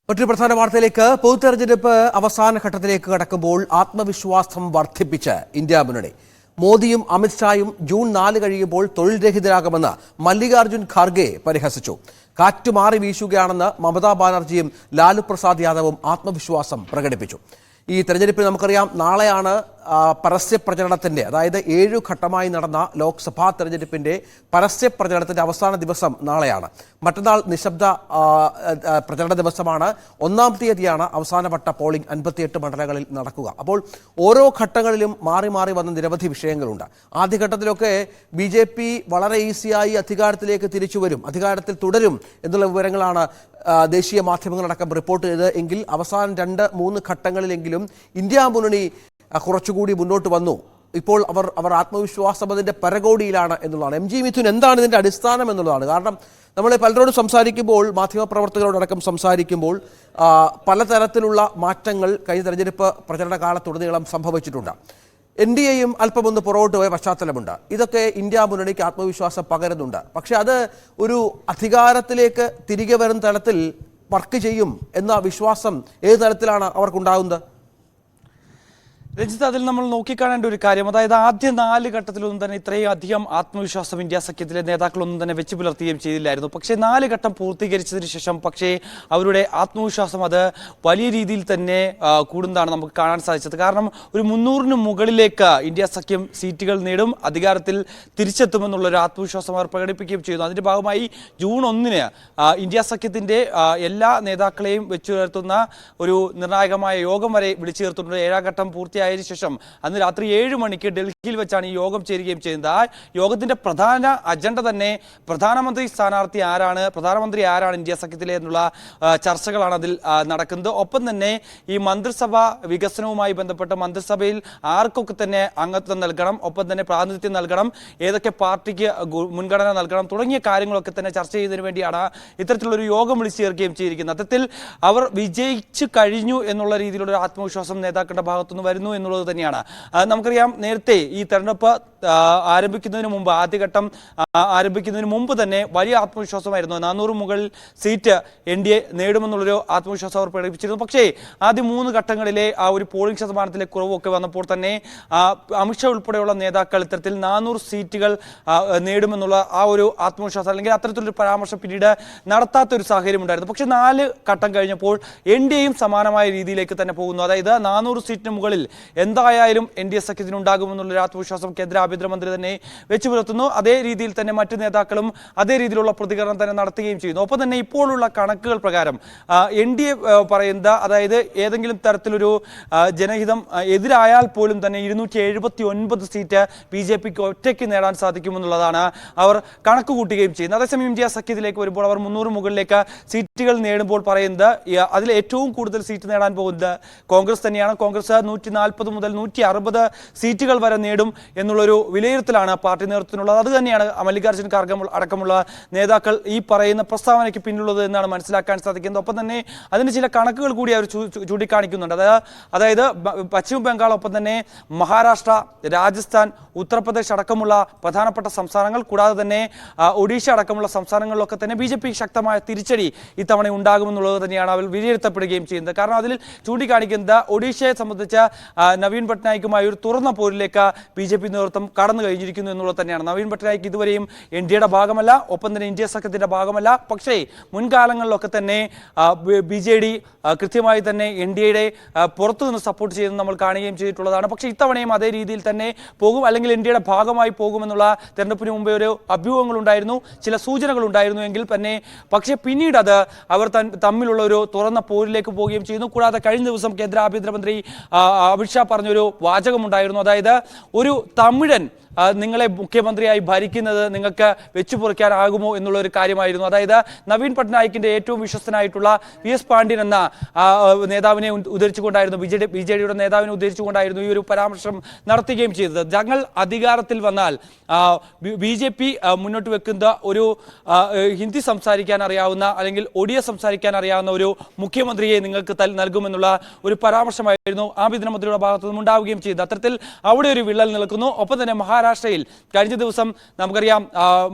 മറ്റൊരു പ്രധാന വാർത്തയിലേക്ക് പൊതുതെരഞ്ഞെടുപ്പ് അവസാന ഘട്ടത്തിലേക്ക് കടക്കുമ്പോൾ ആത്മവിശ്വാസം വർദ്ധിപ്പിച്ച് ഇന്ത്യ മുന്നണി. മോദിയും അമിത്ഷായും ജൂൺ 4 കഴിയുമ്പോൾ തൊഴിൽ രഹിതരാകുമെന്ന് മല്ലികാർജുൻ ഖാർഗെ പരിഹസിച്ചു. കാറ്റ് മാറി വീശുകയാണെന്ന് മമതാ ബാനർജിയും ലാലു പ്രസാദ് യാദവും ആത്മവിശ്വാസം പ്രകടിപ്പിച്ചു. ഈ തെരഞ്ഞെടുപ്പിൽ നമുക്കറിയാം നാളെയാണ് പരസ്യ പ്രചരണത്തിന്റെ, അതായത് 7 ഘട്ടമായി നടന്ന ലോക്സഭാ തെരഞ്ഞെടുപ്പിന്റെ പരസ്യ പ്രചരണത്തിന്റെ അവസാന ദിവസം നാളെയാണ്. മറ്റന്നാൾ നിശബ്ദ പ്രചരണ ദിവസമാണ്. 1-ാം തീയതിയാണ് അവസാനവട്ട പോളിംഗ് 58 മണ്ഡലങ്ങളിൽ നടക്കുക. അപ്പോൾ ഓരോ ഘട്ടങ്ങളിലും മാറി മാറി വന്ന നിരവധി വിഷയങ്ങളുണ്ട്. ആദ്യഘട്ടത്തിലൊക്കെ BJP വളരെ ഈസിയായി അധികാരത്തിലേക്ക് തിരിച്ചു വരും, അധികാരത്തിൽ തുടരും എന്നുള്ള വിവരങ്ങളാണ് ദേശീയ മാധ്യമങ്ങളടക്കം റിപ്പോർട്ട് ചെയ്തത്. എങ്കിൽ അവസാന 2-3 ഘട്ടങ്ങളിലെങ്കിലും ഇന്ത്യ മുന്നണി കുറച്ചുകൂടി മുന്നോട്ട് വന്നു. ഇപ്പോൾ അവർ ആത്മവിശ്വാസം അതിന്റെ പരകോടിയിലാണ് എന്നുള്ളതാണ്. MG മിഥുൻ, എന്താണ് ഇതിന്റെ അടിസ്ഥാനം എന്നുള്ളതാണ്. കാരണം നമ്മൾ പലരോടും സംസാരിക്കുമ്പോൾ, മാധ്യമപ്രവർത്തകരോടക്കം സംസാരിക്കുമ്പോൾ പലതരത്തിലുള്ള മാറ്റങ്ങൾ കഴിഞ്ഞ തെരഞ്ഞെടുപ്പ് പ്രചരണ കാലത്തുടനീളം സംഭവിച്ചിട്ടുണ്ട്. NDAയും അല്പമൊന്ന് പുറകോട്ട് പോയ പശ്ചാത്തലമുണ്ട്. ഇതൊക്കെ ഇന്ത്യ മുന്നണിക്ക് ആത്മവിശ്വാസം പകരുന്നുണ്ട്. പക്ഷെ അത് ഒരു അധികാരത്തിലേക്ക് തിരികെ വരുന്ന തലത്തിൽ വർക്ക് ചെയ്യും എന്ന വിശ്വാസം ഏത് തലത്തിലാണ് അവർക്കുണ്ടാകുന്നത്? രഞ്ജിത്ത്, അതിൽ നമ്മൾ നോക്കിക്കാണേണ്ട ഒരു കാര്യം, അതായത് ആദ്യ 4 ഘട്ടത്തിലൊന്നും തന്നെ ഇത്രയും അധികം ആത്മവിശ്വാസം ഇന്ത്യ സഖ്യത്തിലെ നേതാക്കളൊന്നും തന്നെ വെച്ച് പുലർത്തുകയും ചെയ്തില്ലായിരുന്നു. പക്ഷേ 4 ഘട്ടം പൂർത്തീകരിച്ചതിന് ശേഷം പക്ഷേ അവരുടെ ആത്മവിശ്വാസം അത് വലിയ രീതിയിൽ തന്നെ കൂടുന്നതാണ് നമുക്ക് കാണാൻ സാധിച്ചത്. കാരണം ഒരു 300-ന് മുകളിലേക്ക് ഇന്ത്യ സഖ്യം സീറ്റുകൾ നേടും, അധികാരത്തിൽ തിരിച്ചെത്തുമെന്നുള്ളൊരു ആത്മവിശ്വാസം അവർ പ്രകടിപ്പിക്കുകയും ചെയ്യുന്നു. അതിൻ്റെ ഭാഗമായി ജൂൺ 1-ന് ഇന്ത്യ സഖ്യത്തിൻ്റെ എല്ലാ നേതാക്കളെയും വെച്ചു ചേർത്തുന്ന ഒരു നിർണായകമായ യോഗം വരെ വിളിച്ചു ചേർത്തിട്ടുണ്ട്. 7-ാം ഘട്ടം പൂർത്തിയായതിനു ശേഷം അന്ന് രാത്രി 7 മണിക്ക് ഡൽഹിയിൽ വെച്ചാണ് ഈ യോഗം ചേരുകയും ചെയ്യുന്നത്. ആ യോഗത്തിന്റെ പ്രധാന അജണ്ട തന്നെ പ്രധാനമന്ത്രി ആരാണ് ഇന്ത്യ സഖ്യത്തിലെ എന്നുള്ള ചർച്ചകളാണ് അതിൽ നടക്കുന്നത്. ഒപ്പം തന്നെ ഈ മന്ത്രിസഭ വികസനവുമായി ബന്ധപ്പെട്ട് മന്ത്രിസഭയിൽ ആർക്കൊക്കെ തന്നെ അംഗത്വം നൽകണം, ഒപ്പം തന്നെ പ്രാതിനിധ്യം നൽകണം, ഏതൊക്കെ പാർട്ടിക്ക് മുൻഗണന നൽകണം തുടങ്ങിയ കാര്യങ്ങളൊക്കെ തന്നെ ചർച്ച ചെയ്യുന്നതിന് വേണ്ടിയാണ് ഇത്തരത്തിലുള്ളൊരു യോഗം വിളിച്ചു ചേർക്കുകയും ചെയ്തിരിക്കുന്നത്. അത്തരത്തിൽ അവർ വിജയിച്ചു കഴിഞ്ഞു എന്നുള്ള രീതിയിലുള്ള ആത്മവിശ്വാസം നേതാക്കളുടെ ഭാഗത്തുനിന്ന് വരുന്നു എന്നുള്ളത് തന്നെയാണ്. നമുക്കറിയാം, നേരത്തെ ഈ തെരഞ്ഞെടുപ്പ് ആരംഭിക്കുന്നതിന് മുമ്പ്, ആദ്യഘട്ടം ആരംഭിക്കുന്നതിന് മുമ്പ് തന്നെ വലിയ ആത്മവിശ്വാസമായിരുന്നു. 400 മുകളിൽ സീറ്റ് NDA നേടുമെന്നുള്ളൊരു ആത്മവിശ്വാസം അവർ പ്രകടിപ്പിച്ചിരുന്നു. പക്ഷേ ആദ്യ 3 ഘട്ടങ്ങളിലെ ആ ഒരു പോളിംഗ് ശതമാനത്തിലെ കുറവൊക്കെ വന്നപ്പോൾ തന്നെ അമിത്ഷാ ഉൾപ്പെടെയുള്ള നേതാക്കൾ ഇത്തരത്തിൽ 400 സീറ്റുകൾ നേടുമെന്നുള്ള ആ ഒരു ആത്മവിശ്വാസം അല്ലെങ്കിൽ അത്തരത്തിലൊരു പരാമർശം പിന്നീട് നടത്താത്തൊരു സാഹചര്യം ഉണ്ടായിരുന്നു. പക്ഷേ 4 ഘട്ടം കഴിഞ്ഞപ്പോൾ NDAയും സമാനമായ രീതിയിലേക്ക് തന്നെ പോകുന്നു. അതായത് 400 സീറ്റിന് മുകളിൽ എന്തായാലും NDA സഖ്യത്തിന് ഉണ്ടാകുമെന്നുള്ളൊരു ആത്മവിശ്വാസം കേന്ദ്ര ആഭ്യന്തരമന്ത്രി തന്നെ വെച്ചു പുലർത്തുന്നു. അതേ രീതിയിൽ തന്നെ മറ്റു നേതാക്കളും അതേ രീതിയിലുള്ള പ്രതികരണം തന്നെ നടത്തുകയും ചെയ്യുന്നു. ഒപ്പം തന്നെ ഇപ്പോഴുള്ള കണക്കുകൾ പ്രകാരം NDA പറയുന്നത്, അതായത് ഏതെങ്കിലും തരത്തിലൊരു ജനഹിതം എതിരായാൽ പോലും തന്നെ 279 സീറ്റ് BJPക്ക് ഒറ്റയ്ക്ക് നേടാൻ സാധിക്കുമെന്നുള്ളതാണ് അവർ കണക്ക് കൂട്ടുകയും ചെയ്യുന്നത്. അതേസമയം ഇന്ത്യ സഖ്യത്തിലേക്ക് വരുമ്പോൾ അവർ 300 മുകളിലേക്ക് സീറ്റുകൾ നേടുമ്പോൾ പറയുന്നത് അതിൽ ഏറ്റവും കൂടുതൽ സീറ്റ് നേടാൻ പോകുന്നത് കോൺഗ്രസ് തന്നെയാണ്. കോൺഗ്രസ് 140 മുതൽ 160 സീറ്റുകൾ വരെ നേടും എന്നുള്ളൊരു വിലയിരുത്തലാണ് പാർട്ടി നേതൃത്വത്തിനുള്ളത്. അത് തന്നെയാണ് മല്ലികാർജുൻ ഖാർഗെ അടക്കമുള്ള നേതാക്കൾ ഈ പറയുന്ന പ്രസ്താവനയ്ക്ക് പിന്നിലുള്ളത് എന്നാണ് മനസ്സിലാക്കാൻ സാധിക്കുന്നത്. ഒപ്പം തന്നെ അതിന് ചില കണക്കുകൾ കൂടി അവർ ചൂണ്ടിക്കാണിക്കുന്നുണ്ട്. അതായത് പശ്ചിമ ബംഗാൾ, ഒപ്പം തന്നെ മഹാരാഷ്ട്ര, രാജസ്ഥാൻ, ഉത്തർപ്രദേശ് അടക്കമുള്ള പ്രധാനപ്പെട്ട സംസ്ഥാനങ്ങൾ, കൂടാതെ തന്നെ ഒഡീഷ അടക്കമുള്ള സംസ്ഥാനങ്ങളിലൊക്കെ തന്നെ BJP ശക്തമായ തിരിച്ചടി ഇത്തവണ ഉണ്ടാകുമെന്നുള്ളത് തന്നെയാണ് അവർ വിലയിരുത്തപ്പെടുകയും ചെയ്യുന്നത്. കാരണം അതിൽ ചൂണ്ടിക്കാണിക്കുന്നത് ഒഡീഷയെ സംബന്ധിച്ച് നവീൻ പട്നായിക്കുമായി ഒരു തുറന്ന പോരിലേക്ക് BJP നേതൃത്വം കടന്നു കഴിഞ്ഞിരിക്കുന്നു എന്നുള്ളത് തന്നെയാണ്. നവീൻ പട്നായിക്ക് ഇതുവരെയും NDAയുടെ ഭാഗമല്ല, ഒപ്പം തന്നെ ഇന്ത്യ സഖ്യത്തിന്റെ ഭാഗമല്ല. പക്ഷേ മുൻകാലങ്ങളിലൊക്കെ തന്നെ BJD കൃത്യമായി തന്നെ NDAയുടെ പുറത്തുനിന്ന് സപ്പോർട്ട് ചെയ്യുന്നത് നമ്മൾ കാണുകയും ചെയ്തിട്ടുള്ളതാണ്. പക്ഷേ ഇത്തവണയും അതേ രീതിയിൽ തന്നെ പോകും, അല്ലെങ്കിൽ NDAയുടെ ഭാഗമായി പോകുമെന്നുള്ള തെരഞ്ഞെടുപ്പിന് മുമ്പേ ഒരു അഭ്യൂഹങ്ങളുണ്ടായിരുന്നു, ചില സൂചനകൾ ഉണ്ടായിരുന്നു എങ്കിൽ തന്നെ പക്ഷേ പിന്നീട് അത് അവർ തമ്മിലുള്ള ഒരു തുറന്ന പോരിലേക്ക് പോവുകയും ചെയ്യുന്നു. കൂടാതെ കഴിഞ്ഞ ദിവസം കേന്ദ്ര ആഭ്യന്തരമന്ത്രി അമിത്ഷാ പറഞ്ഞൊരു വാചകമുണ്ടായിരുന്നു, അതായത് ഒരു തമിഴൻ നിങ്ങളെ മുഖ്യമന്ത്രിയായി ഭരിക്കുന്നത് നിങ്ങൾക്ക് വെച്ചു പൊറിക്കാനാകുമോ എന്നുള്ളൊരു കാര്യമായിരുന്നു. അതായത് നവീൻ പട്നായിക്കിന്റെ ഏറ്റവും വിശ്വസ്തനായിട്ടുള്ള VS പാണ്ഡ്യൻ എന്ന നേതാവിനെ ഉദ്ധരിച്ചുകൊണ്ടായിരുന്നു, BJDയുടെ നേതാവിനെ ഉദ്ധരിച്ചുകൊണ്ടായിരുന്നു ഈ ഒരു പരാമർശം നടത്തുകയും ചെയ്തത്. ഞങ്ങൾ അധികാരത്തിൽ വന്നാൽ BJP മുന്നോട്ട് വെക്കുന്ന ഒരു ഹിന്ദി സംസാരിക്കാൻ അറിയാവുന്ന അല്ലെങ്കിൽ ഒഡിയ സംസാരിക്കാൻ അറിയാവുന്ന ഒരു മുഖ്യമന്ത്രിയെ നിങ്ങൾക്ക് നൽകുമെന്നുള്ള ഒരു പരാമർശമായിരുന്നു ആഭ്യന്തരമന്ത്രിയുടെ ഭാഗത്തു നിന്നും ഉണ്ടാവുകയും ചെയ്തത്. അത്തരത്തിൽ അവിടെ ഒരു വിള്ളൽ നിൽക്കുന്നു. ഒപ്പം തന്നെ മഹാരാഷ്ട്ര മഹാരാഷ്ട്രയിൽ കഴിഞ്ഞ ദിവസം നമുക്കറിയാം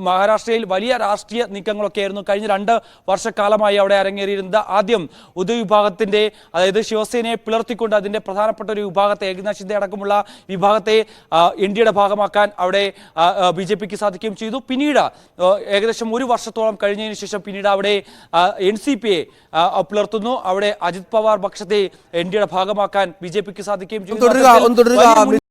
മഹാരാഷ്ട്രയിൽ വലിയ രാഷ്ട്രീയ നീക്കങ്ങളൊക്കെ ആയിരുന്നു കഴിഞ്ഞ 2 വർഷക്കാലമായി അവിടെ അരങ്ങേറിയിരുന്നത്. ആദ്യം ഉദയ് വിഭാഗത്തിന്റെ, അതായത് ശിവസേനയെ പിളർത്തിക്കൊണ്ട് അതിന്റെ പ്രധാനപ്പെട്ട ഒരു വിഭാഗത്തെ, ഏകനാഥ് ഷിൻഡെ അടക്കമുള്ള വിഭാഗത്തെ ഇന്ത്യയുടെ ഭാഗമാക്കാൻ അവിടെ BJP-ക്ക് സാധിക്കുകയും ചെയ്തു. പിന്നീട് ഏകദേശം 1 വർഷത്തോളം കഴിഞ്ഞതിന് ശേഷം പിന്നീട് അവിടെ NCP-യെ പിളർത്തുന്നു. അവിടെ അജിത് പവാർ പക്ഷത്തെ ഇന്ത്യയുടെ ഭാഗമാക്കാൻ BJP-ക്ക് സാധിക്കുകയും ചെയ്തു.